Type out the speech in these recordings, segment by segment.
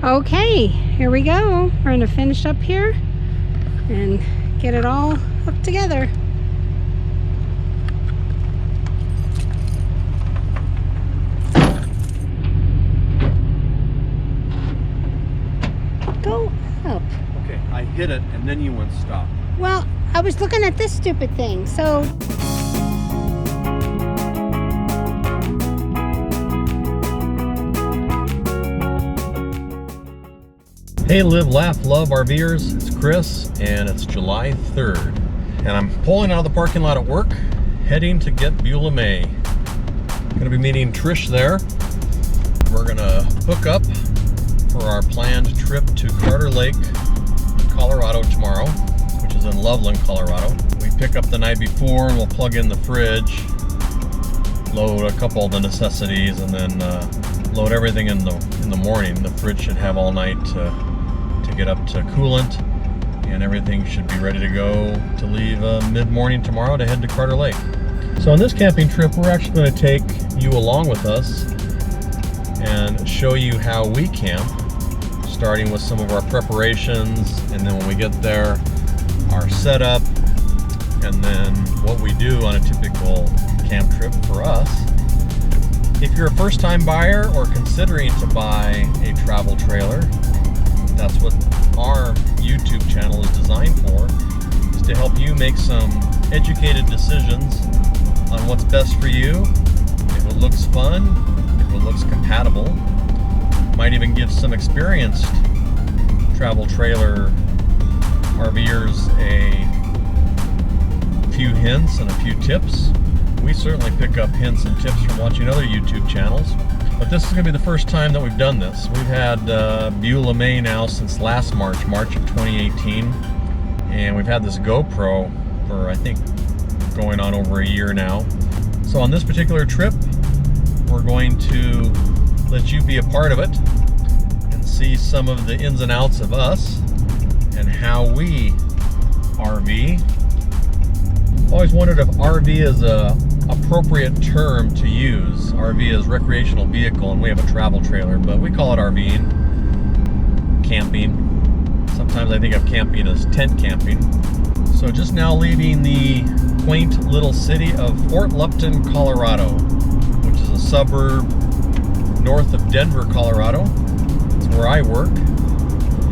Okay, here we go. We're gonna finish up here and get it all hooked together. Go up. Okay, I hit it and then you went stop. Well, I was looking at this stupid thing, so. Hey, live, laugh, love RVers. It's Chris and it's July 3rd. And I'm pulling out of the parking lot at work, heading to get Buella Mae. Gonna be meeting Trish there. We're gonna hook up for our planned trip to Carter Lake, Colorado tomorrow, which is in Loveland, Colorado. We pick up the night before and we'll plug in the fridge, load a couple of the necessities, and then load everything in the morning. The fridge should have all night to get up to coolant, and everything should be ready to go to leave mid-morning tomorrow to head to Carter Lake. So on this camping trip, we're actually going to take you along with us and show you how we camp, starting with some of our preparations, and then when we get there, our setup, and then what we do on a typical camp trip for us. If you're a first-time buyer or considering to buy a travel trailer, that's what our YouTube channel is designed for, is to help you make some educated decisions on what's best for you, if it looks fun, if it looks compatible. Might even give some experienced travel trailer RVers a few hints and a few tips. We certainly pick up hints and tips from watching other YouTube channels, but this is going to be the first time that we've done this. We've had Buella Mae now since last March of 2018, and we've had this GoPro for I think going on over a year now. So on this particular trip, we're going to let you be a part of it and see some of the ins and outs of us and how we RV. I've always wondered if RV is a appropriate term to use. RV is recreational vehicle, and we have a travel trailer, but we call it RVing, camping. Sometimes I think of camping as tent camping. So just now leaving the quaint little city of Fort Lupton, Colorado, which is a suburb north of Denver, Colorado. It's where I work,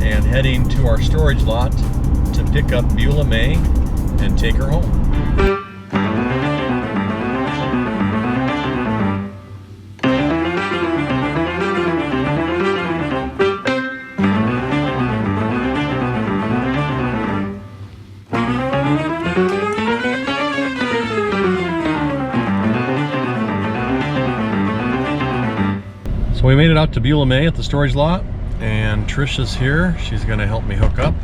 and heading to our storage lot to pick up Buella Mae and take her home. So we made it out to Buella Mae at the storage lot, and Trish is here. She's gonna help me hook up.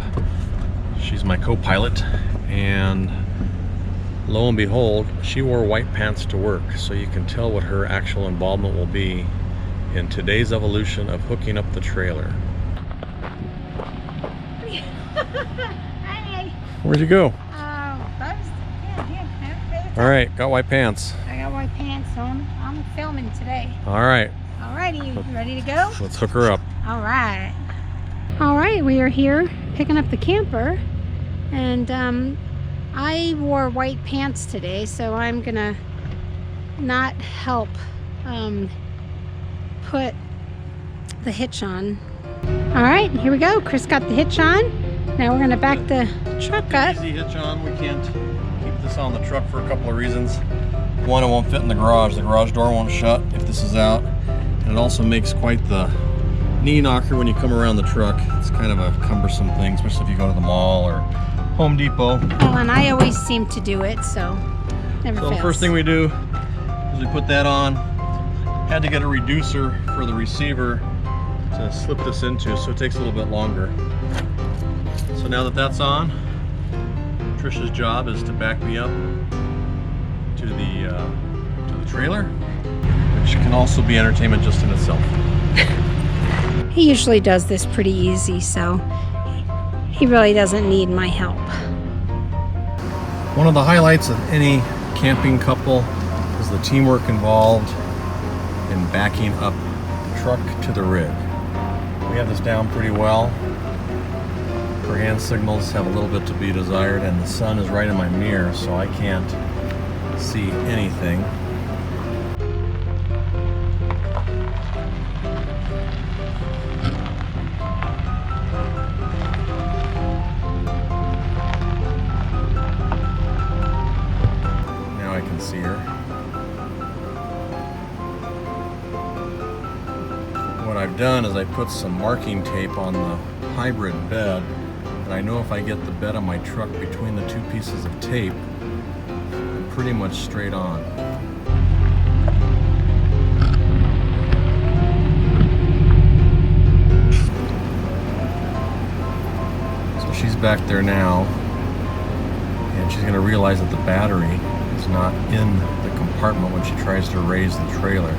She's my co-pilot, and lo and behold, she wore white pants to work, so you can tell what her actual involvement will be in today's evolution of hooking up the trailer. Hi. Where'd you go? Yeah. All right, got white pants. I got white pants, so I'm filming today. All right. Alrighty, you ready to go? Let's hook her up. All right. All right, we are here picking up the camper, and I wore white pants today, so I'm gonna not help put the hitch on. All right, here we go. Chris got the hitch on. Now we're gonna back the truck up. Easy hitch on. We can't keep this on the truck for a couple of reasons. One, it won't fit in the garage. The garage door won't shut if this is out. And it also makes quite the knee knocker when you come around the truck. It's kind of a cumbersome thing, especially if you go to the mall or Home Depot. Oh, and I always seem to do it, so never fails. The first thing we do is we put that on. Had to get a reducer for the receiver to slip this into, so it takes a little bit longer. So now that that's on, Trish's job is to back me up to the trailer, which can also be entertainment just in itself. He usually does this pretty easy, so he really doesn't need my help. One of the highlights of any camping couple is the teamwork involved in backing up the truck to the rig. We have this down pretty well. Her hand signals have a little bit to be desired, and the sun is right in my mirror, so I can't see anything. Now I can see her. What I've done is I put some marking tape on the hybrid bed, and I know if I get the bed on my truck between the two pieces of tape, I'm pretty much straight on. So she's back there now, and she's going to realize that the battery is not in the compartment when she tries to raise the trailer.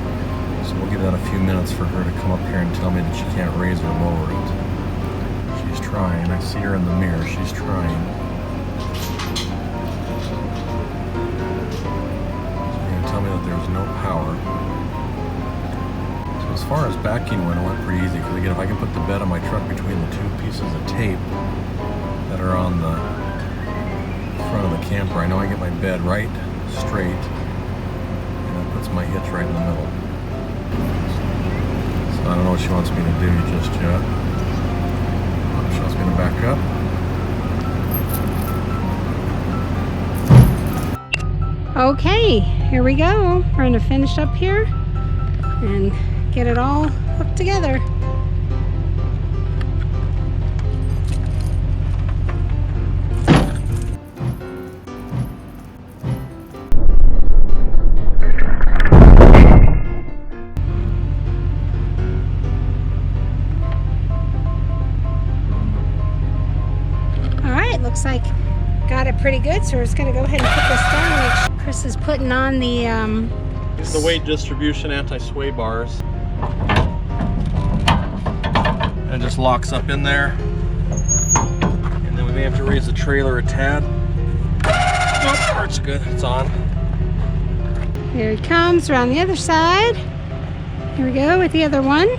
So we'll give that a few minutes for her to come up here and tell me that she can't raise or lower it. She's trying. I see her in the mirror. She's trying. She's going to tell me that there's no power. So as far as backing went, it went pretty easy. Because again, if I can put the bed on my truck between the two pieces of tape that are on the front of the camper, I know I get my bed right straight, and that puts my hitch right in the middle. So I don't know what she wants me to do just yet. She wants me to back up. Okay, here we go. We're gonna finish up here and get it all hooked together. Looks like got it pretty good, so we're just gonna go ahead and put this down. Chris is putting on the These are the weight distribution anti-sway bars. And it just locks up in there. And then we may have to raise the trailer a tad. Nope, part's good, it's on. Here he comes around the other side. Here we go with the other one.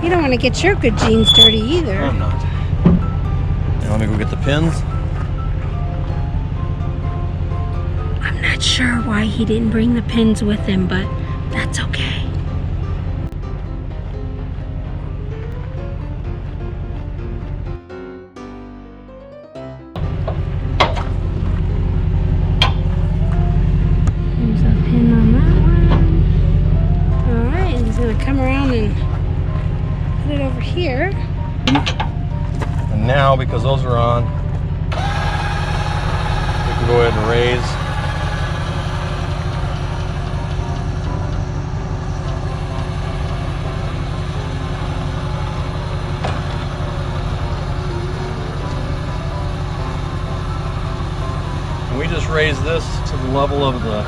You don't want to get your good jeans dirty either. I'm not. Now let me go get the pins. I'm not sure why he didn't bring the pins with him, but that's okay. There's a pin on that one. Alright, he's going to come around and put it over here. And now, because those are on, we can go ahead and raise. And we just raise this to the level of the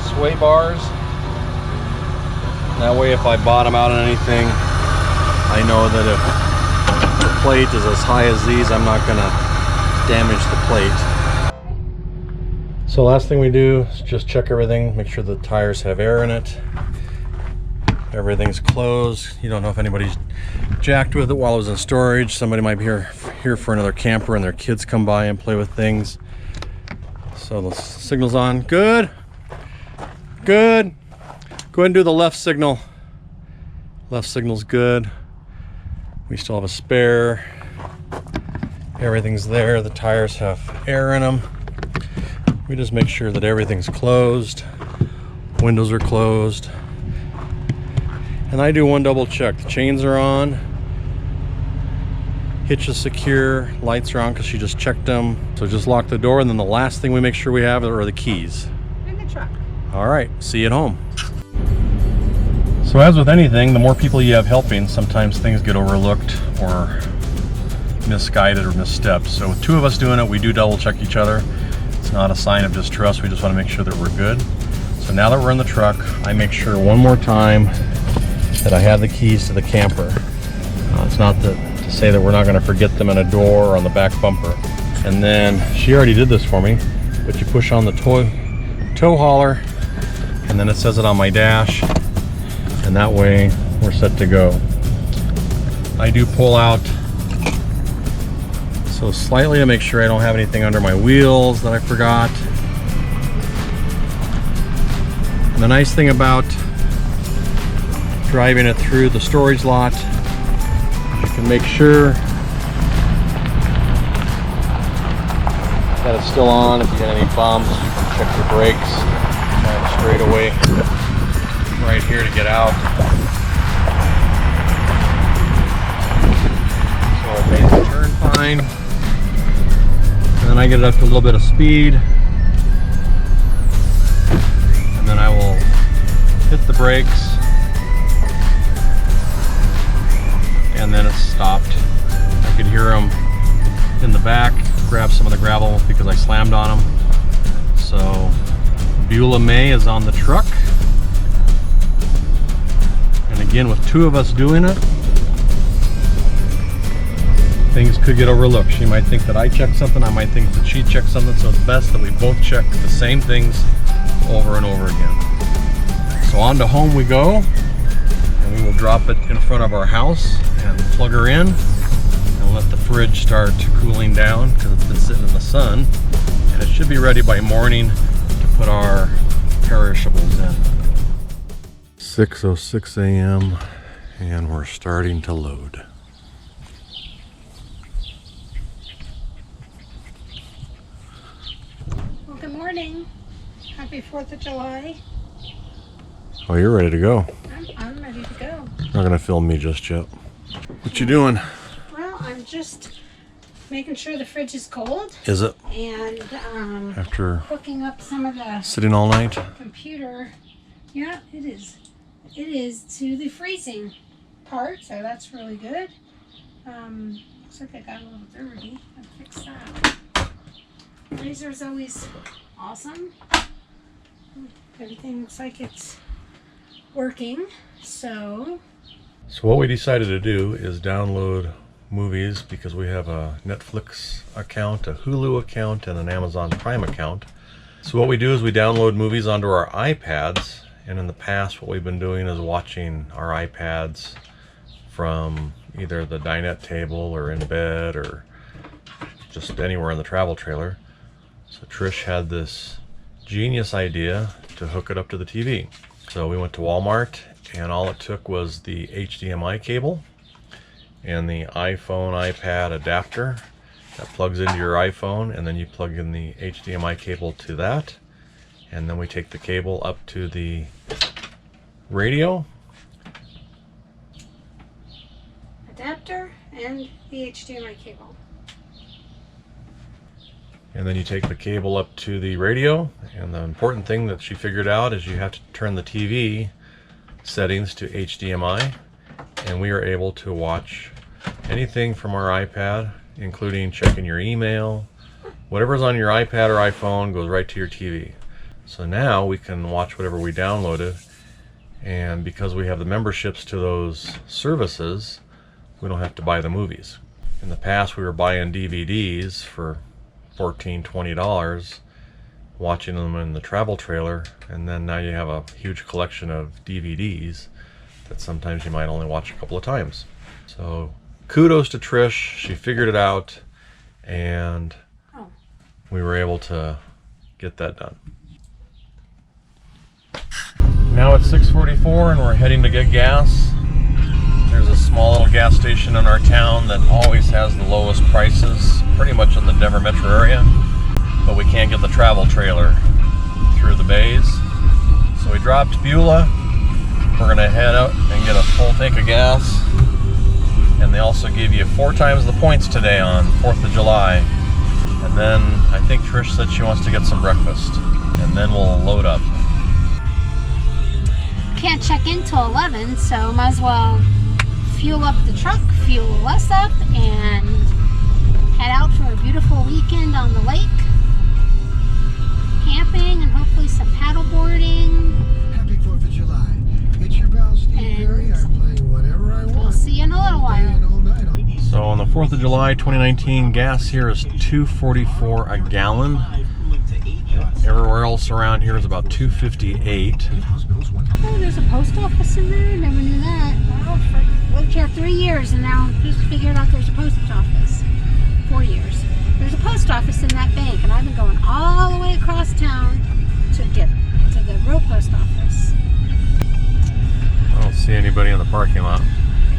sway bars. That way, if I bottom out on anything, I know that if the plate is as high as these, I'm not going to damage the plate. So last thing we do is just check everything, make sure the tires have air in it. Everything's closed. You don't know if anybody's jacked with it while it was in storage. Somebody might be here for another camper and their kids come by and play with things. So the signal's on. Good. Good. Go ahead and do the left signal. Left signal's good. We still have a spare. Everything's there. The tires have air in them. We just make sure that everything's closed. Windows are closed. And I do one double check. The chains are on. Hitch is secure. Lights are on because she just checked them. So just lock the door, and then the last thing we make sure we have are the keys. In the truck. All right, see you at home. So as with anything, the more people you have helping, sometimes things get overlooked or misguided or misstepped. So with two of us doing it, we do double check each other. It's not a sign of distrust. We just want to make sure that we're good. So now that we're in the truck, I make sure one more time that I have the keys to the camper. It's not to say that we're not going to forget them in a door or on the back bumper. And then she already did this for me, but you push on the tow hauler, and then it says it on my dash. and that way we're set to go. I do pull out so slightly to make sure I don't have anything under my wheels that I forgot. And the nice thing about driving it through the storage lot, you can make sure that it's still on. If you get any bumps, you can check your brakes. I have a straightaway right here to get out. So it made the turn fine. And then I get it up to a little bit of speed. And then I will hit the brakes. And then it's stopped. I could hear them in the back grab some of the gravel because I slammed on them. So Buella Mae is on the truck. And again, with two of us doing it, things could get overlooked. She might think that I checked something, I might think that she checked something, so it's best that we both check the same things over and over again. So on to home we go, and we will drop it in front of our house and plug her in and let the fridge start cooling down because it's been sitting in the sun, and it should be ready by morning to put our perishables in. 6:06 a.m. and we're starting to load. Well, good morning. Happy 4th of July. Oh, you're ready to go. I'm ready to go. Not gonna film me just yet. What you doing? Well, I'm just making sure the fridge is cold. Is it? And After hooking up some of the sitting all night? computer. Yeah, it is. It is to the freezing part, so that's really good. Looks like I got a little dirty. I'll fix that. Freezer's always awesome. Everything looks like it's working. So what we decided to do is download movies because we have a Netflix account, a Hulu account, and an Amazon Prime account. So what we do is we download movies onto our iPads, and in the past what we've been doing is watching our iPads from either the dinette table or in bed or just anywhere in the travel trailer. So Trish had this genius idea to hook it up to the TV. So we went to Walmart, and all it took was the HDMI cable and the iPhone iPad adapter that plugs into your iPhone, and then you plug in the HDMI cable to that, and then we take the cable up to the radio, adapter and the HDMI cable. and then you take the cable up to the radio. And the important thing that she figured out is you have to turn the TV settings to HDMI, and we are able to watch anything from our iPad, including checking your email. Whatever's on your iPad or iPhone goes right to your TV. So now we can watch whatever we downloaded, and because we have the memberships to those services, we don't have to buy the movies. In the past we were buying DVDs for $14, $20, watching them in the travel trailer, and then now you have a huge collection of DVDs that sometimes you might only watch a couple of times. So kudos to Trish, she figured it out, and we were able to get that done. Now it's 6:44 and we're heading to get gas. There's a small little gas station in our town that always has the lowest prices, pretty much in the Denver metro area, but we can't get the travel trailer through the bays. So we dropped Buella. We're gonna head out and get a full tank of gas, and they also give you 4 times the points today on 4th of July. And then I think Trish said she wants to get some breakfast, and then we'll load up. Can't check in till 11, so might as well fuel up the truck, fuel us up, and head out for a beautiful weekend on the lake, camping, and hopefully some paddle boarding. Happy 4th of July. Get your bells, Steve Perry. I'm playing whatever I want. We'll see you in a little while. So on the 4th of July 2019, gas here is $2.44 a gallon. Everywhere else around here is about $2.58. Oh, there's a post office in there? Never knew that. Wow, lived here 3 years and now just figured out there's a post office. 4 years. There's a post office in that bank, and I've been going all the way across town to get to the real post office. I don't see anybody in the parking lot.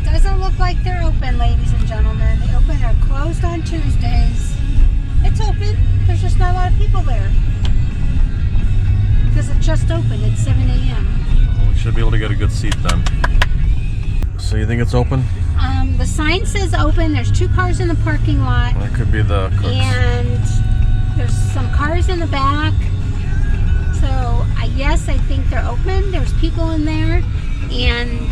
It doesn't look like they're open, ladies and gentlemen. They open or closed on Tuesdays. It's open. There's just not a lot of people there. Because it just opened at 7 a.m. Well, we should be able to get a good seat then. So you think it's open? The sign says open. There's 2 cars in the parking lot. That could be the cooks. And there's some cars in the back. So yes, I think they're open. There's people in there. And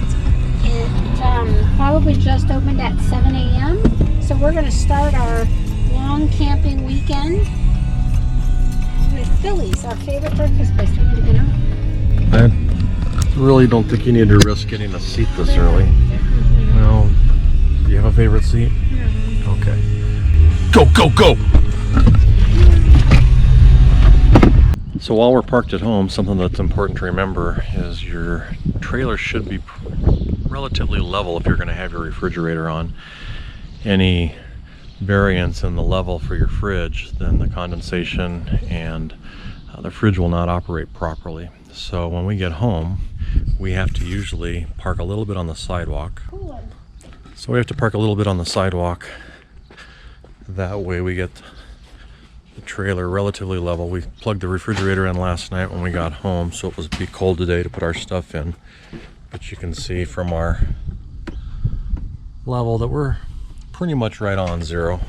it probably just opened at 7 a.m. So we're going to start our long camping weekend with Philly's, our favorite breakfast place. Do you want me to get out? I really don't think you need to risk getting a seat this early. Well, do you have a favorite seat? Okay. Go, go, go! So while we're parked at home, something that's important to remember is your trailer should be relatively level if you're going to have your refrigerator on. Any variance in the level for your fridge, then the condensation and the fridge will not operate properly. So when we get home, we have to usually park a little bit on the sidewalk. So we have to park a little bit on the sidewalk. That way we get the trailer relatively level. We plugged the refrigerator in last night when we got home, so it was be cold today to put our stuff in. But you can see from our level that we're pretty much right on zero.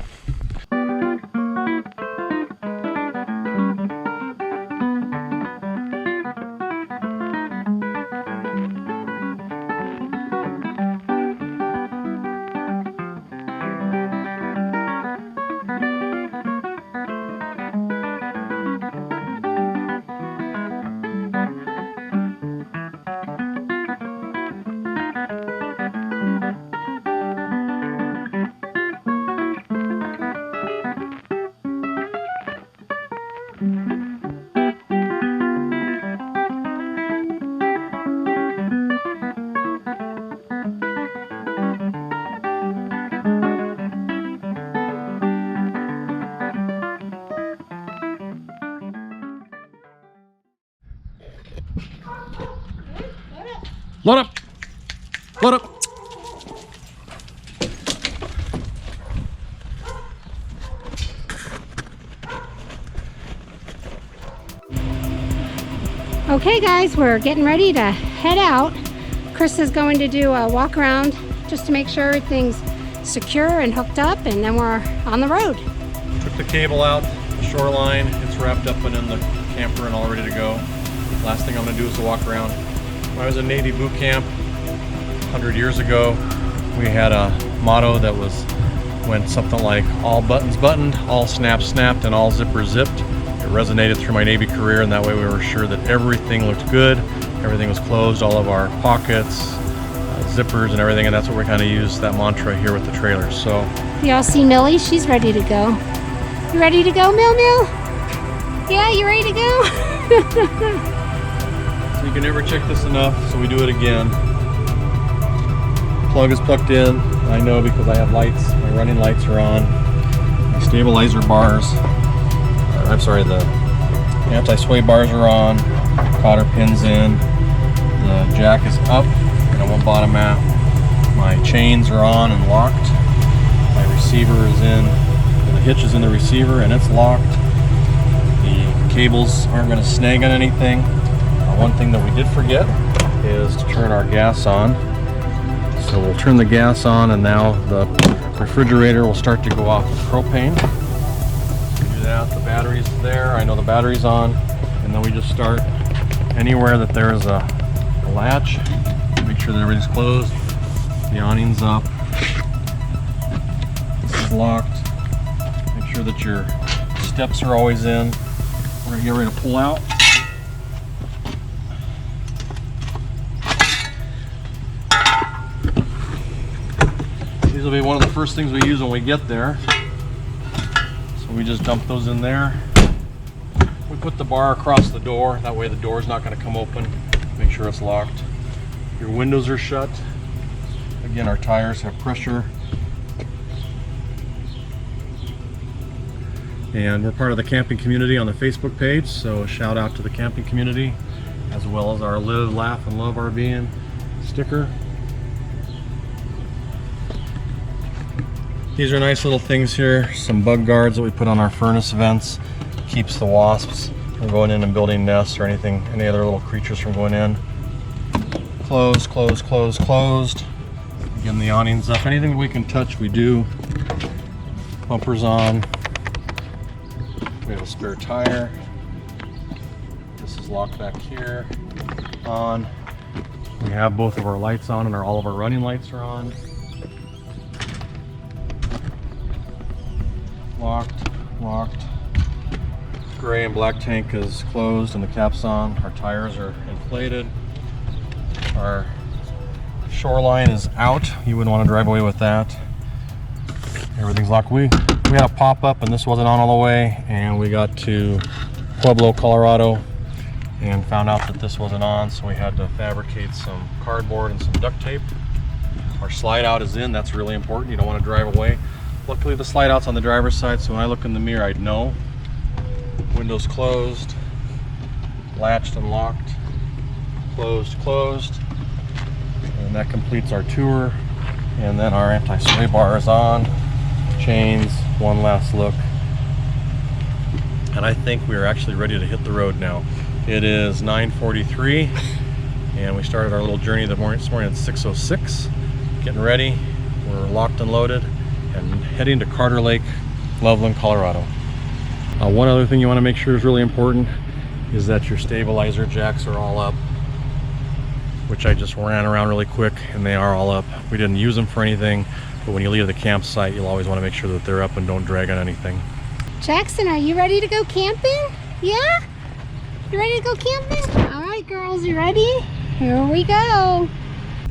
Load up! Load up! Okay guys, we're getting ready to head out. Chris is going to do a walk around just to make sure everything's secure and hooked up, and then we're on the road. Took the cable out, the shoreline, it's wrapped up and in the camper and all ready to go. Last thing I'm going to do is to walk around. When I was in Navy boot camp 100 years ago, we had a motto that went something like all buttons buttoned, all snaps snapped, and all zippers zipped. It resonated through my Navy career, and that way we were sure that everything looked good, everything was closed, all of our pockets, zippers and everything, and that's what we kind of use that mantra here with the trailer. So y'all see Millie? She's ready to go. You ready to go, Mill Mill? Yeah, you ready to go? So you can never check this enough, so we do it again. Plug is plugged in. I know because I have lights. My running lights are on. My stabilizer bars, I'm sorry, the anti-sway bars are on. Cotter pin's in. The jack is up and it won't bottom out. My chains are on and locked. My receiver is in. The hitch is in the receiver and it's locked. The cables aren't going to snag on anything. One thing that we did forget is to turn our gas on. So we'll turn the gas on, and now the refrigerator will start to go off with propane. Do that, the battery's there. I know the battery's on. And then we just start anywhere that there's a latch. Make sure that everything's closed. The awning's up. This is locked. Make sure that your steps are always in. We're gonna get ready to pull out. These will be one of the first things we use when we get there. So we just dump those in there. We put the bar across the door. That way the door is not going to come open. Make sure it's locked. Your windows are shut. Again, our tires have pressure. And we're part of the camping community on the Facebook page, so a shout out to the camping community, as well as our Live, Laugh, and Love RVing sticker. These are nice little things here, some bug guards that we put on our furnace vents. Keeps the wasps from going in and building nests or anything, any other little creatures from going in. Closed, closed, closed, closed. Again, the awning's up. Anything that we can touch, we do. Bumpers on. We have a spare tire. This is locked back here. On. We have both of our lights on, and all of our running lights are on. Locked, locked. Gray and black tank is closed and the cap's on. Our tires are inflated. Our shoreline is out. You wouldn't want to drive away with that. Everything's locked. We had a pop-up and this wasn't on all the way, and we got to Pueblo, Colorado, and found out that this wasn't on, so we had to fabricate some cardboard and some duct tape. Our slide out is in. That's really important. You don't want to drive away. Luckily the slide out's on the driver's side, so when I look in the mirror I'd know. Windows closed, latched and locked, closed, closed, and that completes our tour. And then our anti-sway bar is on, chains, one last look, and I think we are actually ready to hit the road now. It is 9:43 and we started our little journey this morning at 6:06. Getting ready, we're locked and loaded and heading to Carter Lake, Loveland, Colorado. One other thing you want to make sure is really important is that your stabilizer jacks are all up, which I just ran around really quick, and they are all up. We didn't use them for anything, but when you leave the campsite, you'll always want to make sure that they're up and don't drag on anything. Jackson, are you ready to go camping? Yeah? You ready to go camping? All right, girls, you ready? Here we go.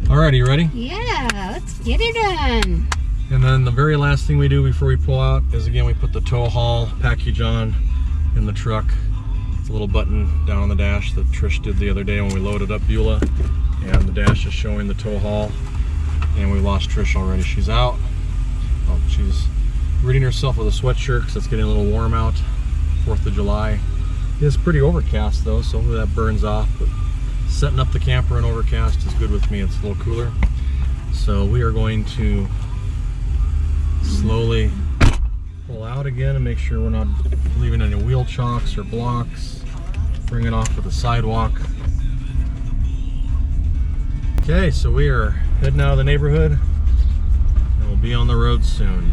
All right, are you ready? Yeah, let's get it done. And then the very last thing we do before we pull out is, again, we put the tow haul package on in the truck. It's a little button down on the dash that Trish did the other day when we loaded up Buella, and the dash is showing the tow haul. And we lost Trish already. She's out. Oh, she's ridding herself with a sweatshirt because it's getting a little warm out. 4th of July. It's pretty overcast though, so hopefully that burns off. But setting up the camper in overcast is good with me. It's a little cooler. So we are going to slowly pull out again and make sure we're not leaving any wheel chocks or blocks. Bring it off to the sidewalk. Okay, so we are heading out of the neighborhood and we'll be on the road soon.